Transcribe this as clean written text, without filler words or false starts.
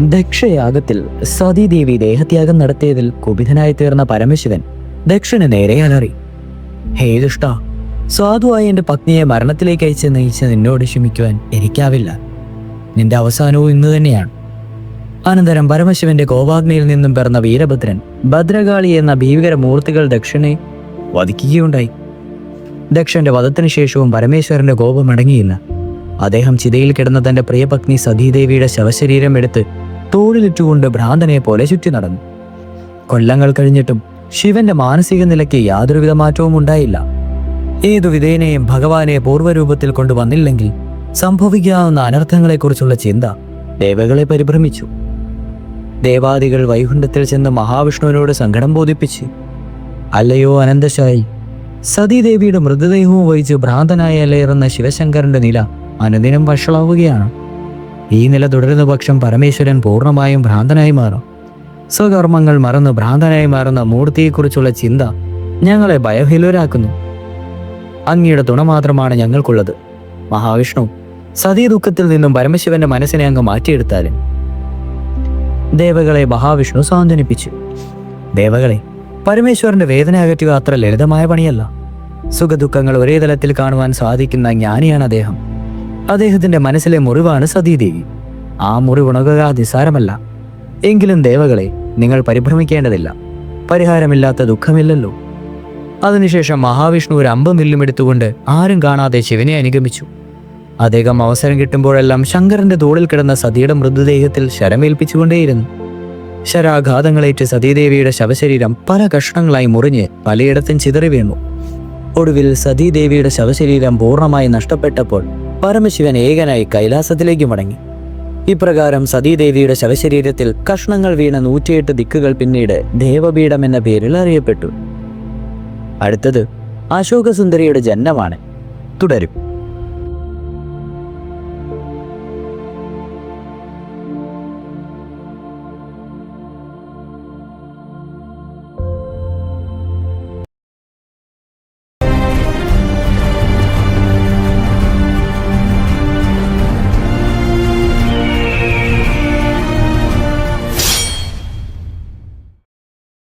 ദക്ഷയാഗത്തിൽ സതീദേവി ദേഹത്യാഗം നടത്തിയതിൽ കുപിതനായി തീർന്ന പരമശിവൻ ദക്ഷന് നേരെ അലറി. ഹേ ദുഷ്ട, സാധുവായ എന്റെ പത്നിയെ മരണത്തിലേക്ക് അയച്ച് നയിച്ച് നിന്നോട് ക്ഷമിക്കുവാൻ എനിക്കാവില്ല. നിന്റെ അവസാനവും ഇന്ന് തന്നെയാണ്. അനന്തരം പരമശിവന്റെ കോപാഗ്നിയിൽ നിന്നും പിറന്ന വീരഭദ്രൻ ഭദ്രകാളി എന്ന ഭീകര മൂർത്തികൾ ദക്ഷനെ വധിക്കുകയുണ്ടായി. ദക്ഷന്റെ വധത്തിനു ശേഷവും പരമേശ്വരന്റെ കോപം അടങ്ങിയില്ല. അദ്ദേഹം ചിതയിൽ കിടന്ന തന്റെ പ്രിയപത്നി സതീദേവിയുടെ ശവശരീരം എടുത്ത് തോളിലിട്ടുകൊണ്ട് ഭ്രാന്തനെ പോലെ ചുറ്റി നടന്നു. കൊല്ലങ്ങൾ കഴിഞ്ഞിട്ടും ശിവന്റെ മാനസിക നിലയ്ക്ക് യാതൊരുവിധ മാറ്റവും ഉണ്ടായില്ല. ഏതു വിധേനയും ഭഗവാനെ പൂർവ്വരൂപത്തിൽ കൊണ്ടുവന്നില്ലെങ്കിൽ സംഭവിക്കാവുന്ന അനർത്ഥങ്ങളെക്കുറിച്ചുള്ള ചിന്ത ദേവകളെ പരിഭ്രമിച്ചു. ദേവാദികൾ വൈകുണ്ഠത്തിൽ ചെന്ന് മഹാവിഷ്ണുവിനോട് സങ്കടം ബോധിപ്പിച്ച്, അല്ലയോ അനന്തശായി, സതീദേവിയുടെ മൃതദേഹവും വഹിച്ച് ഭ്രാന്തനായി അലയേറുന്ന ശിവശങ്കരന്റെ നില അനുദിനം വഷളാവുകയാണ്. ഈ നില തുടരുന്ന പക്ഷം പരമേശ്വരൻ പൂർണ്ണമായും ഭ്രാന്തനായി മാറും. സ്വകർമ്മങ്ങൾ മറന്ന് ഭ്രാന്തനായി മാറുന്ന മൂർത്തിയെക്കുറിച്ചുള്ള ചിന്ത ഞങ്ങളെ ഭയഭീലരാക്കുന്നു. അങ്ങയുടെ തുണ മാത്രമാണ് ഞങ്ങൾക്കുള്ളത്. മഹാവിഷ്ണു, സതീ ദുഃഖത്തിൽ നിന്നും പരമശിവന്റെ മനസ്സിനെ അങ്ങ് മാറ്റിയെടുത്താലും. ദേവകളെ മഹാവിഷ്ണു സാന്ത്വനിപ്പിച്ചു. ദേവകളെ, പരമേശ്വരന്റെ വേദന അകറ്റുക അത്ര ലളിതമായ പണിയല്ല. സുഖദുഃഖങ്ങൾ ഒരേ തലത്തിൽ കാണുവാൻ സാധിക്കുന്ന ജ്ഞാനിയാണ് അദ്ദേഹം. അദ്ദേഹത്തിന്റെ മനസ്സിലെ മുറിവാണ് സതീദേവി. ആ മുറിവുണങ്ങുക നിസ്സാരമല്ല. എങ്കിലും ദേവകളെ, നിങ്ങൾ പരിഭ്രമിക്കേണ്ടതില്ല. പരിഹാരമില്ലാത്ത ദുഃഖമില്ലല്ലോ. അതിനുശേഷം മഹാവിഷ്ണു ഒരു അമ്പും വില്ലും എടുത്തുകൊണ്ട് ആരും കാണാതെ ശിവനെ അനുഗമിച്ചു. അദ്ദേഹം അവസരം കിട്ടുമ്പോഴെല്ലാം ശങ്കരന്റെ തോളിൽ കിടന്ന സതിയുടെ മൃതദേഹത്തിൽ ശരമേൽപ്പിച്ചുകൊണ്ടേയിരുന്നു. ശരാഘാതങ്ങളേറ്റ് സതീദേവിയുടെ ശവശരീരം പല കഷ്ണങ്ങളായി മുറിഞ്ഞ് പലയിടത്തും ചിതറി വീണു. ഒടുവിൽ സതീദേവിയുടെ ശവശരീരം പൂർണ്ണമായി നഷ്ടപ്പെട്ടപ്പോൾ പരമശിവൻ ഏകനായി കൈലാസത്തിലേക്ക് മടങ്ങി. ഇപ്രകാരം സതീദേവിയുടെ ശവശരീരത്തിൽ കഷ്ണങ്ങൾ വീണ 108 ദിക്കുകൾ പിന്നീട് ദേവപീഠം എന്ന പേരിൽ അറിയപ്പെട്ടു. അടുത്തത് അശോകസുന്ദരിയുടെ ജന്മമാണ്. തുടരും.